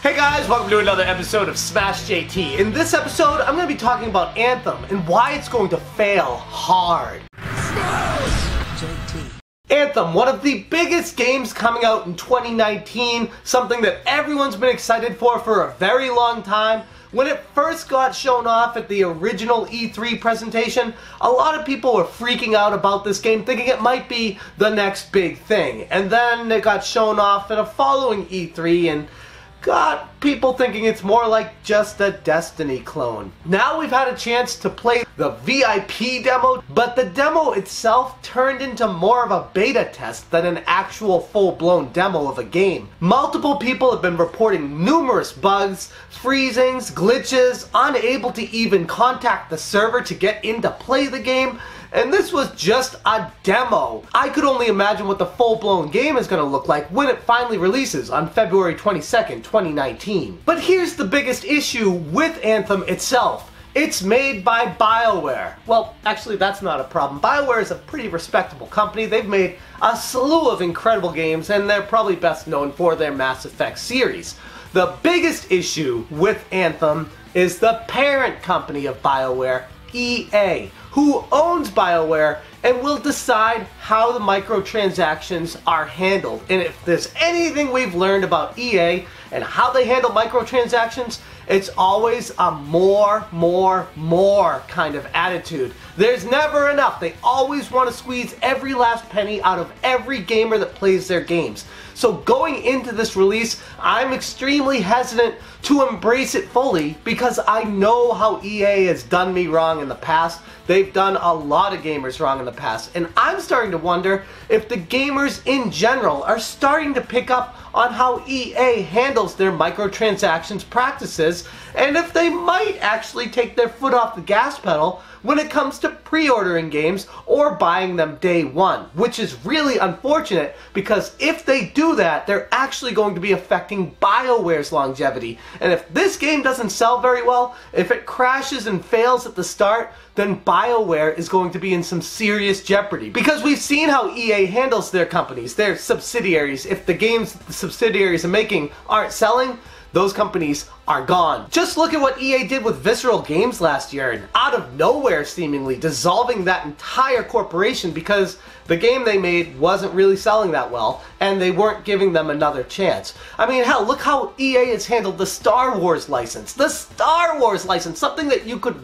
Hey guys, welcome to another episode of Smash JT. In this episode, I'm going to be talking about Anthem and why it's going to fail hard. Smash JT. Anthem, one of the biggest games coming out in 2019, something that everyone's been excited for a very long time. When it first got shown off at the original E3 presentation, a lot of people were freaking out about this game, thinking it might be the next big thing. And then it got shown off at a following E3 and got people thinking it's more like just a Destiny clone. Now we've had a chance to play the VIP demo, but the demo itself turned into more of a beta test than an actual full-blown demo of a game. Multiple people have been reporting numerous bugs, freezings, glitches, unable to even contact the server to get in to play the game. And this was just a demo. I could only imagine what the full-blown game is going to look like when it finally releases on February 22nd, 2019. But here's the biggest issue with Anthem itself. It's made by Bioware. Well, actually that's not a problem. Bioware is a pretty respectable company. They've made a slew of incredible games and they're probably best known for their Mass Effect series. The biggest issue with Anthem is the parent company of Bioware, EA, who owns Bioware and will decide how the microtransactions are handled. And if there's anything we've learned about EA and how they handle microtransactions, it's always a more kind of attitude. There's never enough. They always want to squeeze every last penny out of every gamer that plays their games. So going into this release, I'm extremely hesitant to embrace it fully because I know how EA has done me wrong in the past. They've done a lot of gamers wrong in the past, and I'm starting to wonder if the gamers in general are starting to pick up on how EA handles their microtransactions practices, and if they might actually take their foot off the gas pedal when it comes to pre-ordering games or buying them day one, which is really unfortunate because if they do that, they're actually going to be affecting BioWare's longevity. And if this game doesn't sell very well, if it crashes and fails at the start, then BioWare is going to be in some serious jeopardy. Because we've seen how EA handles their companies, their subsidiaries. If the games the subsidiaries are making aren't selling, those companies are gone. Just look at what EA did with Visceral Games last year, and out of nowhere seemingly dissolving that entire corporation because the game they made wasn't really selling that well and they weren't giving them another chance. I mean, hell, look how EA has handled the Star Wars license. The Star Wars license, something that you could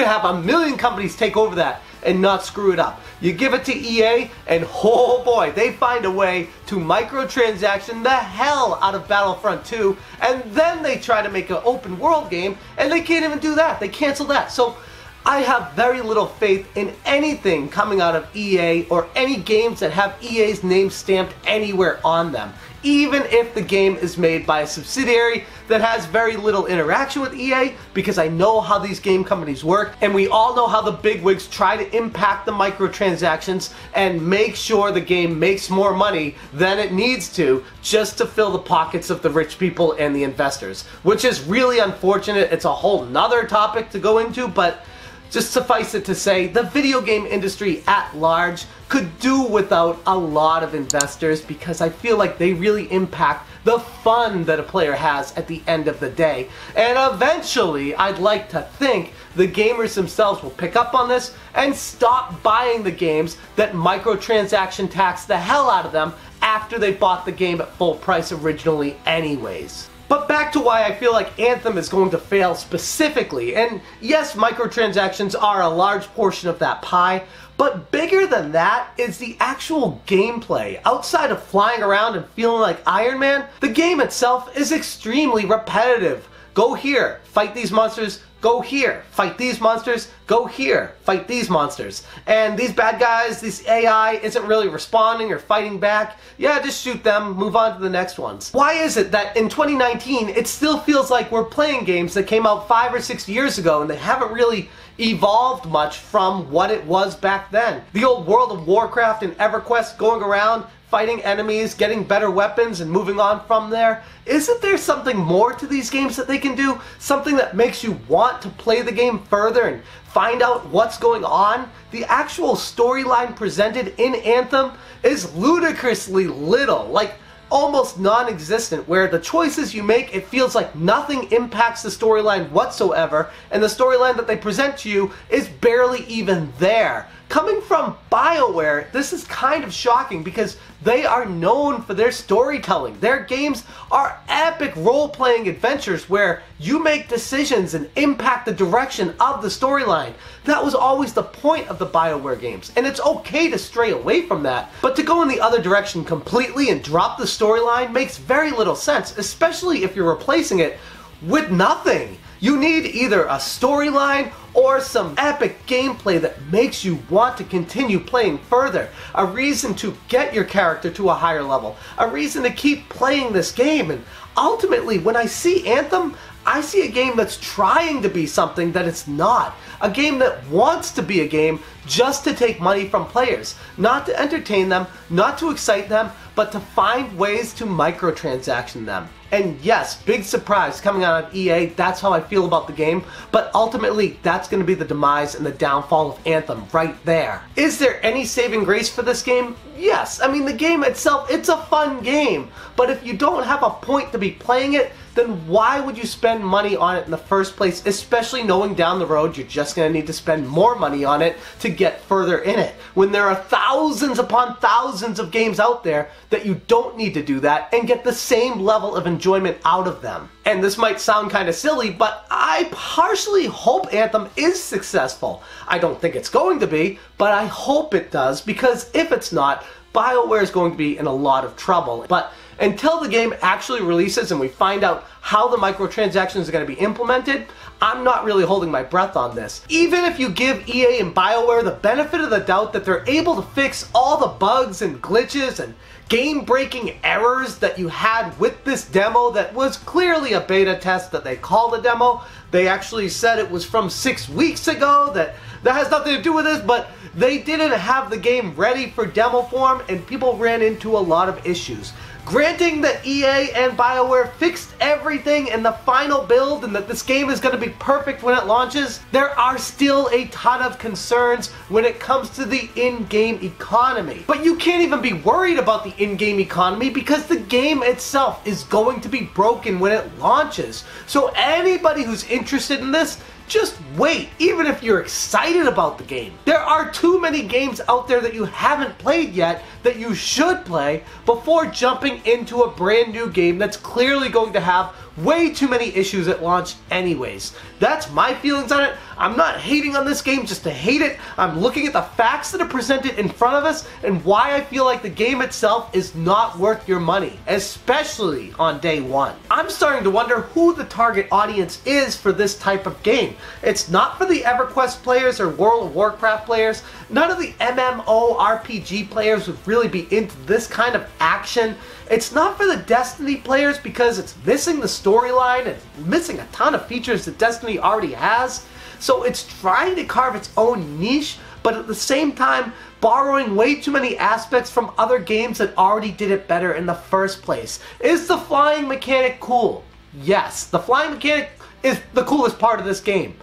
have a million companies take over that and not screw it up. You give it to EA and oh boy, they find a way to microtransaction the hell out of Battlefront 2, and then they try to make an open world game and they can't even do that. They cancel that. So I have very little faith in anything coming out of EA or any games that have EA's name stamped anywhere on them. Even if the game is made by a subsidiary that has very little interaction with EA, because I know how these game companies work, and we all know how the bigwigs try to impact the microtransactions and make sure the game makes more money than it needs to just to fill the pockets of the rich people and the investors, which is really unfortunate. It's a whole nother topic to go into, but just suffice it to say, the video game industry at large could do without a lot of investors because I feel like they really impact the fun that a player has at the end of the day. And eventually, I'd like to think the gamers themselves will pick up on this and stop buying the games that microtransaction tax the hell out of them after they bought the game at full price originally anyways. But back to why I feel like Anthem is going to fail specifically, and yes, microtransactions are a large portion of that pie, but bigger than that is the actual gameplay. Outside of flying around and feeling like Iron Man, the game itself is extremely repetitive. Go here, fight these monsters, go here, fight these monsters, go here, fight these monsters. And these bad guys, this AI isn't really responding or fighting back. Yeah, just shoot them, move on to the next ones. Why is it that in 2019, it still feels like we're playing games that came out 5 or 6 years ago and they haven't really evolved much from what it was back then? The old World of Warcraft and EverQuest going around, fighting enemies, getting better weapons, and moving on from there. Isn't there something more to these games that they can do? Something that makes you want to play the game further and find out what's going on? The actual storyline presented in Anthem is ludicrously little. Like, almost non-existent, where the choices you make, it feels like nothing impacts the storyline whatsoever, and the storyline that they present to you is barely even there. Coming from Bioware, this is kind of shocking because they are known for their storytelling. Their games are epic role-playing adventures where you make decisions and impact the direction of the storyline. That was always the point of the Bioware games, and it's okay to stray away from that, but to go in the other direction completely and drop the storyline makes very little sense, especially if you're replacing it with nothing. You need either a storyline or some epic gameplay that makes you want to continue playing further. A reason to get your character to a higher level. A reason to keep playing this game. And ultimately, when I see Anthem, I see a game that's trying to be something that it's not. A game that wants to be a game just to take money from players. Not to entertain them, not to excite them, but to find ways to microtransaction them. And yes, big surprise coming out of EA, that's how I feel about the game, but ultimately that's going to be the demise and the downfall of Anthem right there. Is there any saving grace for this game? Yes, I mean the game itself, it's a fun game, but if you don't have a point to be playing it, then why would you spend money on it in the first place, especially knowing down the road you're just going to need to spend more money on it to get further in it, when there are thousands upon thousands of games out there that you don't need to do that and get the same level of enjoyment out of them. And this might sound kind of silly, but I partially hope Anthem is successful. I don't think it's going to be, but I hope it does, because if it's not, Bioware is going to be in a lot of trouble. But until the game actually releases and we find out how the microtransactions are going to be implemented, I'm not really holding my breath on this. Even if you give EA and Bioware the benefit of the doubt that they're able to fix all the bugs and glitches and game-breaking errors that you had with this demo that was clearly a beta test that they called a demo. They actually said it was from 6 weeks ago, that has nothing to do with this, but they didn't have the game ready for demo form and people ran into a lot of issues. Granting that EA and Bioware fixed everything in the final build and that this game is going to be perfect when it launches, there are still a ton of concerns when it comes to the in-game economy. But you can't even be worried about the in-game economy because the game itself is going to be broken when it launches. So anybody who's interested in this, just wait, even if you're excited about the game. There are too many games out there that you haven't played yet that you should play before jumping into a brand new game that's clearly going to have way too many issues at launch anyways. That's my feelings on it. I'm not hating on this game just to hate it. I'm looking at the facts that are presented in front of us and why I feel like the game itself is not worth your money, especially on day one. I'm starting to wonder who the target audience is for this type of game. It's not for the EverQuest players or World of Warcraft players. None of the MMORPG players would really be into this kind of action. It's not for the Destiny players because it's missing the storyline and missing a ton of features that Destiny already has. So it's trying to carve its own niche, but at the same time borrowing way too many aspects from other games that already did it better in the first place. Is the flying mechanic cool? Yes, the flying mechanic is the coolest part of this game.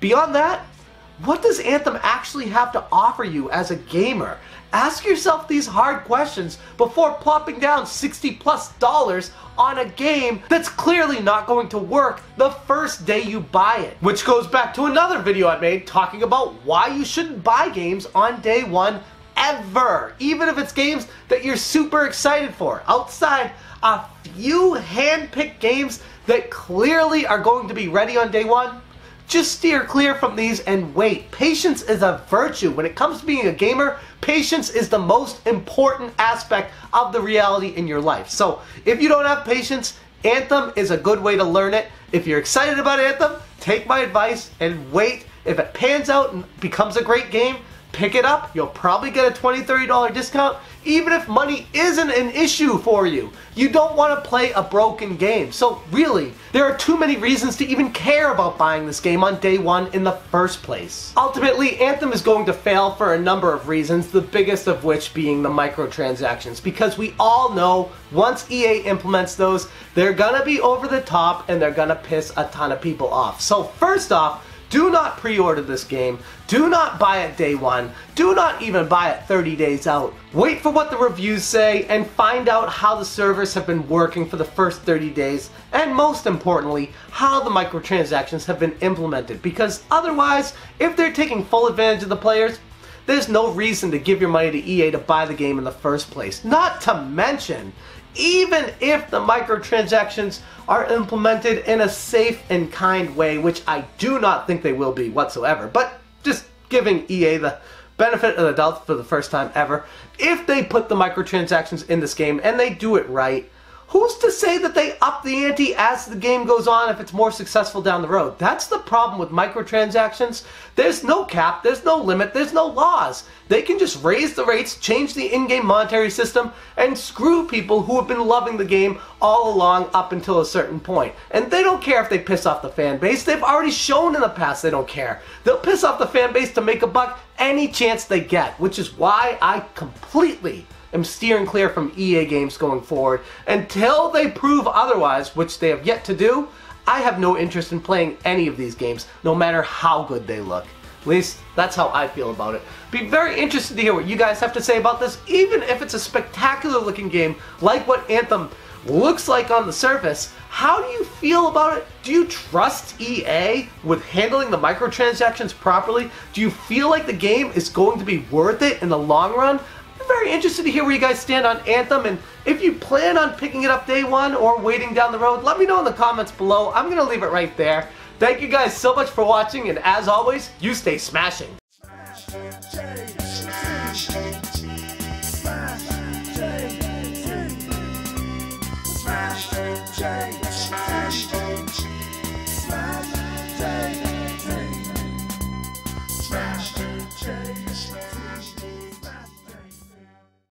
Beyond that, what does Anthem actually have to offer you as a gamer? Ask yourself these hard questions before plopping down $60+ on a game that's clearly not going to work the first day you buy it. Which goes back to another video I made talking about why you shouldn't buy games on day one ever. Even if it's games that you're super excited for. Outside a few hand-picked games that clearly are going to be ready on day one, just steer clear from these and wait. Patience is a virtue. When it comes to being a gamer, patience is the most important aspect of the reality in your life. So if you don't have patience, Anthem is a good way to learn it. If you're excited about Anthem, take my advice and wait. If it pans out and becomes a great game, pick it up. You'll probably get a $20, $30 discount, even if money isn't an issue for you. You don't want to play a broken game. So really, there are too many reasons to even care about buying this game on day one in the first place. Ultimately, Anthem is going to fail for a number of reasons, the biggest of which being the microtransactions, because we all know once EA implements those, they're gonna be over the top and they're gonna piss a ton of people off. So first off, do not pre-order this game. Do not buy it day one. Do not even buy it 30 days out. Wait for what the reviews say and find out how the servers have been working for the first 30 days, and most importantly, how the microtransactions have been implemented, because otherwise, if they're taking full advantage of the players, there's no reason to give your money to EA to buy the game in the first place. Not to mention, even if the microtransactions are implemented in a safe and kind way, which I do not think they will be whatsoever, but just giving EA the benefit of the doubt for the first time ever, if they put the microtransactions in this game and they do it right, who's to say that they up the ante as the game goes on if it's more successful down the road? That's the problem with microtransactions. There's no cap, there's no limit, there's no laws. They can just raise the rates, change the in-game monetary system, and screw people who have been loving the game all along up until a certain point. And they don't care if they piss off the fan base. They've already shown in the past they don't care. They'll piss off the fan base to make a buck any chance they get, which is why I completely am steering clear from EA games going forward. Until they prove otherwise, which they have yet to do, I have no interest in playing any of these games, no matter how good they look. At least, that's how I feel about it. Be very interested to hear what you guys have to say about this, even if it's a spectacular looking game, like what Anthem looks like on the surface. How do you feel about it? Do you trust EA with handling the microtransactions properly? Do you feel like the game is going to be worth it in the long run? I'm very interested to hear where you guys stand on Anthem, and if you plan on picking it up day one or waiting down the road, let me know in the comments below. I'm going to leave it right there. Thank you guys so much for watching, and as always, you stay smashing.